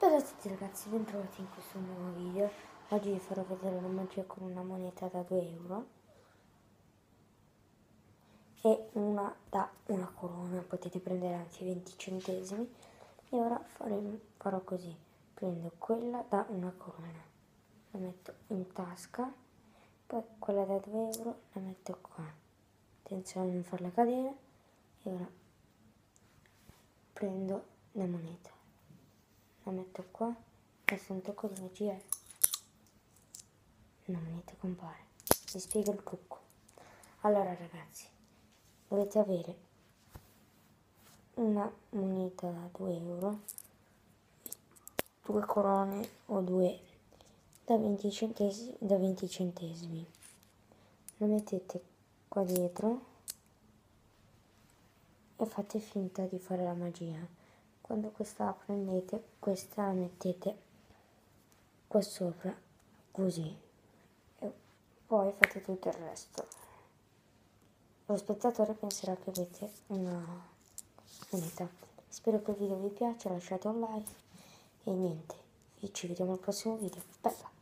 Ciao a tutti ragazzi, bentrovati in questo nuovo video. Oggi vi farò vedere la magia con una moneta da 2 euro e una da una corona. Potete prendere anche 20 centesimi. E ora farò così: prendo quella da una corona, la metto in tasca, poi quella da 2 euro la metto qua, attenzione a non farla cadere. E ora prendo la moneta, la metto qua, adesso un tocco di magia e la moneta compare. Vi spiego il trucco. Allora ragazzi, dovete avere una moneta da 2 euro, 2 corone o 2 da 20 centesimi, la mettete qua dietro e fate finta di fare la magia. Quando questa la prendete, questa la mettete qua sopra, così, e poi fate tutto il resto. Lo spettatore penserà che avete una moneta. Spero che il video vi piaccia, lasciate un like e niente, ci vediamo al prossimo video. Bella!